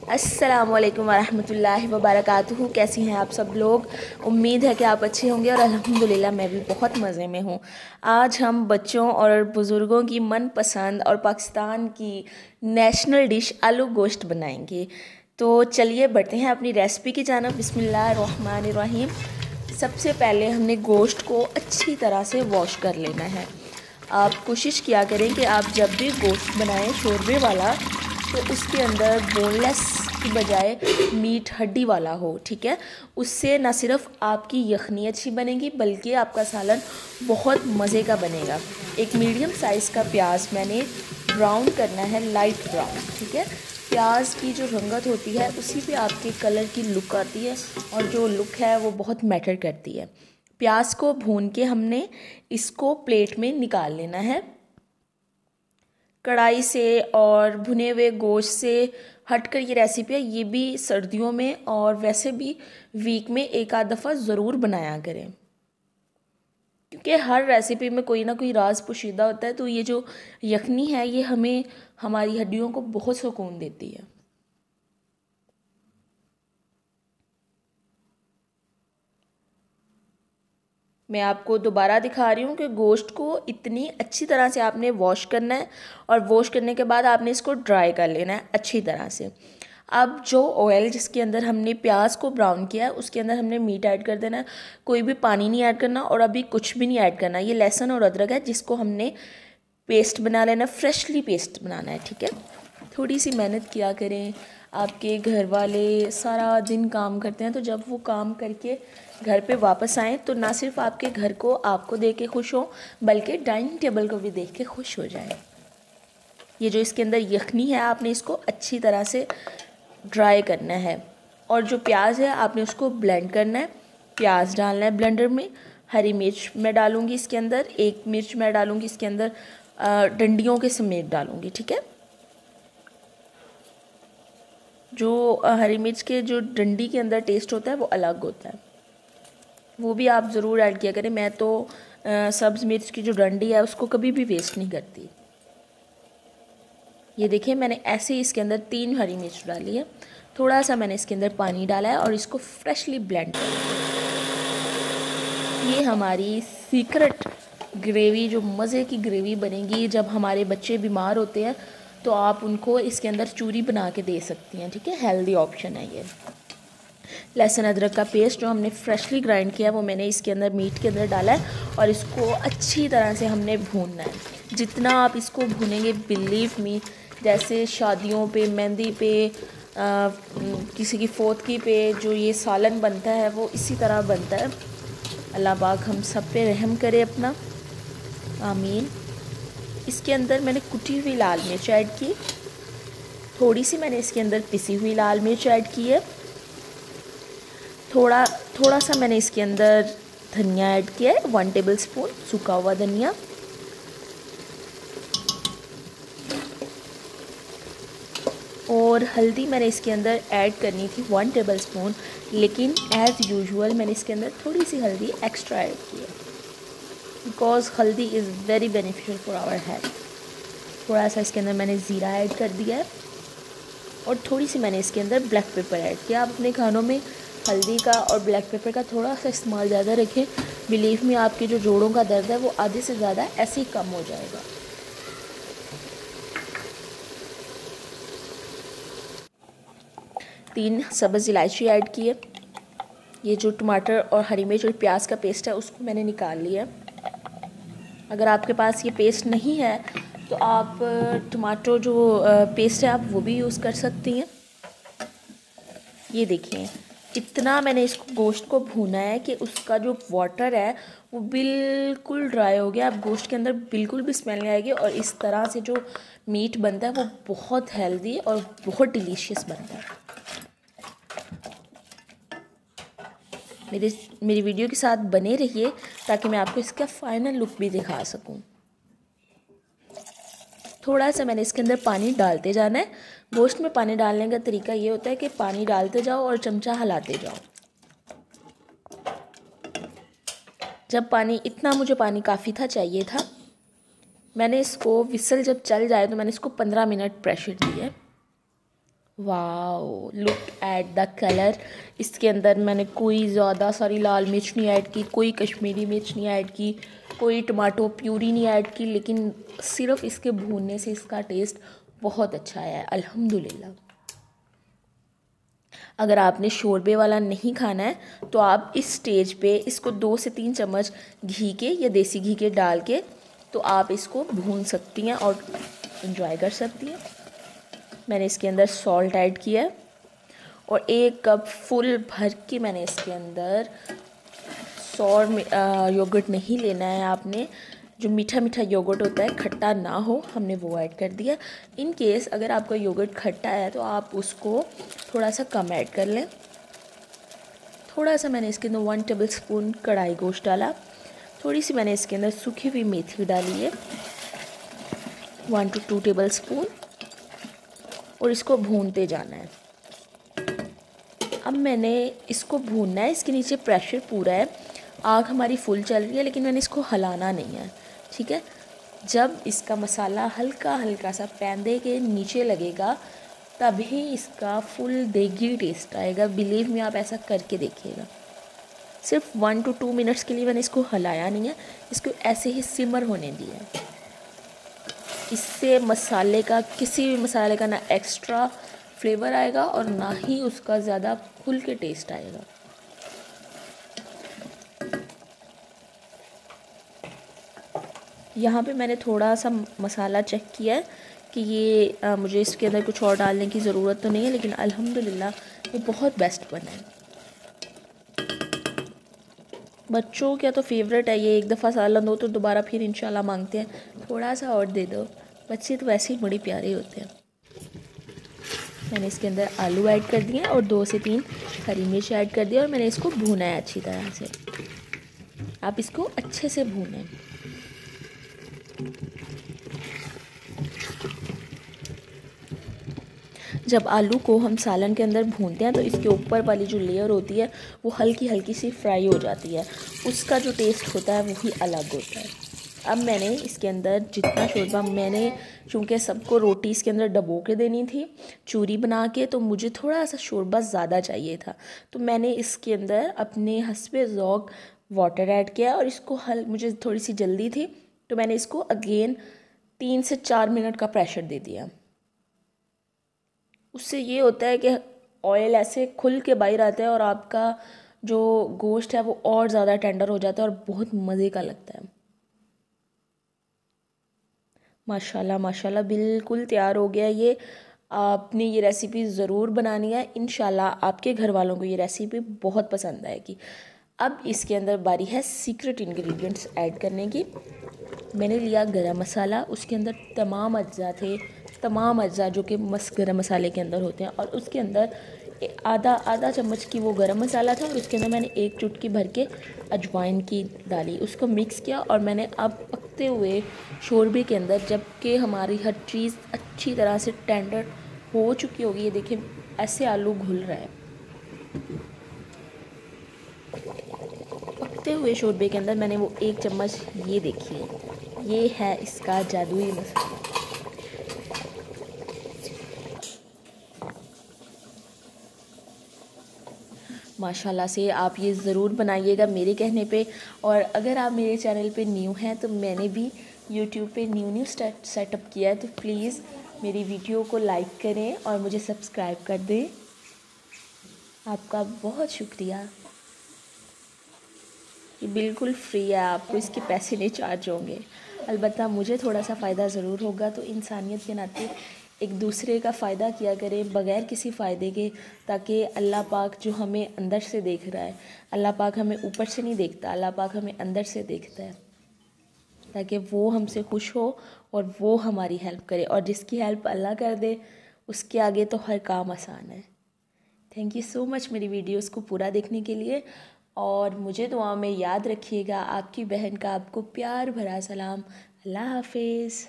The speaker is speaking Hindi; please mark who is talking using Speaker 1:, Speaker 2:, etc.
Speaker 1: अस्सलाम वालेकुम वरहमतुल्लाहि वबरकातुहू। कैसी हैं आप सब लोग। उम्मीद है कि आप अच्छे होंगे और अल्हम्दुलिल्लाह मैं भी बहुत मज़े में हूँ। आज हम बच्चों और बुज़ुर्गों की मनपसंद और पाकिस्तान की नेशनल डिश आलू गोश्त बनाएंगे। तो चलिए बढ़ते हैं अपनी रेसिपी की जानिब। बिस्मिल्लाहिर्रहमानिर्रहीम। सबसे पहले हमने गोश्त को अच्छी तरह से वॉश कर लेना है। आप कोशिश किया करें कि आप जब भी गोश्त बनाएं शोरबे वाला तो उसके अंदर बोनलेस की बजाय मीट हड्डी वाला हो, ठीक है। उससे न सिर्फ आपकी यखनी अच्छी बनेगी बल्कि आपका सालन बहुत मज़े का बनेगा। एक मीडियम साइज़ का प्याज मैंने ब्राउन करना है, लाइट ब्राउन, ठीक है। प्याज की जो रंगत होती है उसी पे आपके कलर की लुक आती है और जो लुक है वो बहुत मैटर करती है। प्याज को भून के हमने इसको प्लेट में निकाल लेना है। कढ़ाई से और भुने हुए गोश्त से हटकर ये रेसिपी है, ये भी सर्दियों में और वैसे भी वीक में एक आध दफ़ा ज़रूर बनाया करें, क्योंकि हर रेसिपी में कोई ना कोई राज पोशीदा होता है। तो ये जो यखनी है ये हमें हमारी हड्डियों को बहुत सुकून देती है। मैं आपको दोबारा दिखा रही हूँ कि गोश्त को इतनी अच्छी तरह से आपने वॉश करना है और वॉश करने के बाद आपने इसको ड्राई कर लेना है अच्छी तरह से। अब जो ऑयल जिसके अंदर हमने प्याज को ब्राउन किया है उसके अंदर हमने मीट ऐड कर देना है। कोई भी पानी नहीं ऐड करना और अभी कुछ भी नहीं ऐड करना। ये लहसुन और अदरक है जिसको हमने पेस्ट बना लेना, फ्रेशली पेस्ट बनाना है, ठीक है। थोड़ी सी मेहनत किया करें। आपके घर वाले सारा दिन काम करते हैं, तो जब वो काम करके घर पे वापस आएँ तो ना सिर्फ आपके घर को आपको देख के खुश हो बल्कि डाइनिंग टेबल को भी देख के खुश हो जाए। ये जो इसके अंदर यखनी है आपने इसको अच्छी तरह से ड्राई करना है और जो प्याज है आपने उसको ब्लेंड करना है। प्याज डालना है ब्लेंडर में। हरी मिर्च मैं डालूँगी इसके अंदर, एक मिर्च मैं डालूँगी इसके अंदर, डंडियों के समेत डालूँगी, ठीक है। जो हरी मिर्च के जो डंडी के अंदर टेस्ट होता है वो अलग होता है, वो भी आप ज़रूर ऐड किया करें। मैं तो सब्ज़ मिर्च की जो डंडी है उसको कभी भी वेस्ट नहीं करती। ये देखिए मैंने ऐसे ही इसके अंदर 3 हरी मिर्च डाली है। थोड़ा सा मैंने इसके अंदर पानी डाला है और इसको फ्रेशली ब्लेंड कर लिया। ये हमारी सीक्रेट ग्रेवी, जो मज़े की ग्रेवी बनेगी। जब हमारे बच्चे बीमार होते हैं तो आप उनको इसके अंदर चूरी बना के दे सकती हैं, ठीक है। हेल्दी ऑप्शन है ये। लहसुन अदरक का पेस्ट जो हमने फ्रेशली ग्राइंड किया है वो मैंने इसके अंदर मीट के अंदर डाला है और इसको अच्छी तरह से हमने भूनना है। जितना आप इसको भूनेंगे, बिलीव मी, जैसे शादियों पे, मेहंदी पे, किसी की फोतकी पे जो ये सालन बनता है वो इसी तरह बनता है। अल्लाह पाक हम सब पे रहम करे अपना, आमीन। इसके अंदर मैंने कुटी हुई लाल मिर्च ऐड की। थोड़ी सी मैंने इसके अंदर पिसी हुई लाल मिर्च ऐड की है। थोड़ा सा मैंने इसके अंदर धनिया ऐड किया है, 1 टेबल स्पून सूखा हुआ धनिया। और हल्दी मैंने इसके अंदर ऐड करनी थी 1 टेबल स्पून, लेकिन एज़ यूजुअल मैंने इसके अंदर थोड़ी सी हल्दी एक्स्ट्रा ऐड की है, because haldi is very beneficial for our health. थोड़ा सा इसके अंदर मैंने ज़ीरा ऐड कर दिया है और थोड़ी सी मैंने इसके अंदर ब्लैक पेपर ऐड किया। आप अपने खानों में हल्दी का और ब्लैक पेपर का थोड़ा सा इस्तेमाल ज़्यादा रखें। बिलीव में आपके जो जोड़ों का दर्द है वो आधे से ज़्यादा ऐसे ही कम हो जाएगा। तीन सब्ज़ इलायची ऐड की है। ये जो टमाटर और हरी मिर्च और प्याज का पेस्ट है उसको मैंने निकाल लिया है। अगर आपके पास ये पेस्ट नहीं है तो आप टमाटो जो पेस्ट है आप वो भी यूज़ कर सकती हैं। ये देखिए इतना मैंने इसको गोश्त को भूना है कि उसका जो वाटर है वो बिल्कुल ड्राई हो गया। अब गोश्त के अंदर बिल्कुल भी स्मेल नहीं आएगी और इस तरह से जो मीट बनता है वो बहुत हेल्दी और बहुत डिलीशियस बनता है। मेरी वीडियो के साथ बने रहिए ताकि मैं आपको इसका फाइनल लुक भी दिखा सकूं। थोड़ा सा मैंने इसके अंदर पानी डालते जाना है। गोश्त में पानी डालने का तरीका ये होता है कि पानी डालते जाओ और चमचा हिलाते जाओ। जब पानी इतना, मुझे पानी काफ़ी था, चाहिए था। मैंने इसको विसल जब चल जाए तो मैंने इसको 15 मिनट प्रेशर दिया। Wow, look at the colour. इसके अंदर मैंने कोई ज़्यादा सारी लाल मिर्च नहीं ऐड की, कोई कश्मीरी मिर्च नहीं ऐड की, कोई टमाटो प्यूरी नहीं ऐड की, लेकिन सिर्फ इसके भूनने से इसका टेस्ट बहुत अच्छा आया है अल्हम्दुलिल्लाह। अगर आपने शोरबे वाला नहीं खाना है तो आप इस स्टेज पे इसको 2 से 3 चम्मच घी के या देसी घी के डाल के तो आप इसको भून सकती हैं और इंजॉय कर सकती हैं। मैंने इसके अंदर सॉल्ट ऐड किया है और 1 कप फुल भर के मैंने इसके अंदर योगर्ट नहीं लेना है आपने, जो मीठा मीठा योगर्ट होता है, खट्टा ना हो, हमने वो ऐड कर दिया। इन केस अगर आपका योगर्ट खट्टा है तो आप उसको थोड़ा सा कम ऐड कर लें। थोड़ा सा मैंने इसके अंदर 1 टेबल स्पून कढ़ाई गोश्त डाला, थोड़ी सी मैंने इसके अंदर सूखी हुई मेथी डाली है 1 to 2 टेबल स्पून, और इसको भूनते जाना है। अब मैंने इसको भूनना है, इसके नीचे प्रेशर पूरा है, आग हमारी फुल चल रही है, लेकिन मैंने इसको हिलाना नहीं है, ठीक है। जब इसका मसाला हल्का हल्का सा पैंदे के नीचे लगेगा तभी इसका फुल देगी टेस्ट आएगा। बिलीव मी, आप ऐसा करके देखिएगा। सिर्फ 1 to 2 मिनट्स के लिए मैंने इसको हिलाया नहीं है, इसको ऐसे ही सिमर होने दिया है। इससे मसाले का, किसी भी मसाले का ना एक्स्ट्रा फ्लेवर आएगा और ना ही उसका ज़्यादा खुल के टेस्ट आएगा। यहाँ पे मैंने थोड़ा सा मसाला चेक किया है कि ये मुझे इसके अंदर कुछ और डालने की ज़रूरत तो नहीं है, लेकिन अल्हम्दुलिल्लाह ये बहुत बेस्ट बना है। बच्चों क्या तो फेवरेट है ये, एक दफ़ा सालन दो तो दोबारा फिर इंशाल्लाह मांगते हैं थोड़ा सा और दे दो। बच्चे तो वैसे ही बड़े प्यारे होते हैं। मैंने इसके अंदर आलू ऐड कर दिए और 2 से 3 हरी मिर्च ऐड कर दिया और मैंने इसको भूना है अच्छी तरह से। आप इसको अच्छे से भूनें। जब आलू को हम सालन के अंदर भूनते हैं तो इसके ऊपर वाली जो लेयर होती है वो हल्की हल्की सी फ्राई हो जाती है, उसका जो टेस्ट होता है वही अलग होता है। अब मैंने इसके अंदर जितना शोरबा, मैंने चूँकि सबको रोटी इसके अंदर डबो के देनी थी चूरी बना के, तो मुझे थोड़ा सा शोरबा ज़्यादा चाहिए था, तो मैंने इसके अंदर अपने हस्बे ज़ौक़ वाटर ऐड किया और इसको मुझे थोड़ी सी जल्दी थी तो मैंने इसको अगेन 3 से 4 मिनट का प्रेशर दे दिया। उससे ये होता है कि ऑयल ऐसे खुल के बाहर आता है और आपका जो गोश्त है वो और ज़्यादा टेंडर हो जाता है और बहुत मज़े का लगता है। माशाल्लाह माशाल्लाह बिल्कुल तैयार हो गया ये। आपने ये रेसिपी ज़रूर बनानी है, इंशाल्लाह आपके घर वालों को ये रेसिपी बहुत पसंद आएगी। अब इसके अंदर बारी है सीक्रेट इंग्रेडिएंट्स ऐड करने की। मैंने लिया गरम मसाला, उसके अंदर तमाम अज्जा जो कि गरम मसाले के अंदर होते हैं, और उसके अंदर आधा चम्मच की वो गरम मसाला था और उसके अंदर मैंने 1 चुटकी भर के अजवाइन की डाली, उसको मिक्स किया और मैंने अब पकते हुए शोरबे के अंदर, जबकि हमारी हर चीज़ अच्छी तरह से टेंडर हो चुकी होगी, ये देखिए ऐसे आलू घुल रहा है, पकते हुए शोरबे के अंदर मैंने वो 1 चम्मच, ये देखिए ये है इसका जादुई मसाला। माशाल्लाह से आप ये ज़रूर बनाइएगा मेरे कहने पे। और अगर आप मेरे चैनल पे न्यू हैं तो मैंने भी यूट्यूब पे न्यू सेटअप किया है, तो प्लीज़ मेरी वीडियो को लाइक करें और मुझे सब्सक्राइब कर दें। आपका बहुत शुक्रिया। ये बिल्कुल फ्री है, आपको इसके पैसे नहीं चार्ज होंगे। अलबत्ता मुझे थोड़ा सा फ़ायदा ज़रूर होगा, तो इंसानियत के नाते एक दूसरे का फ़ायदा किया करें बग़ैर किसी फ़ायदे के, ताकि अल्लाह पाक जो हमें अंदर से देख रहा है, अल्लाह पाक हमें ऊपर से नहीं देखता, अल्लाह पाक हमें अंदर से देखता है, ताकि वो हमसे खुश हो और वो हमारी हेल्प करे। और जिसकी हेल्प अल्लाह कर दे उसके आगे तो हर काम आसान है। थैंक यू सो मच मेरी वीडियोस को पूरा देखने के लिए, और मुझे दुआ में याद रखिएगा। आपकी बहन का आपको प्यार भरा सलाम। अल्लाह हाफिज़।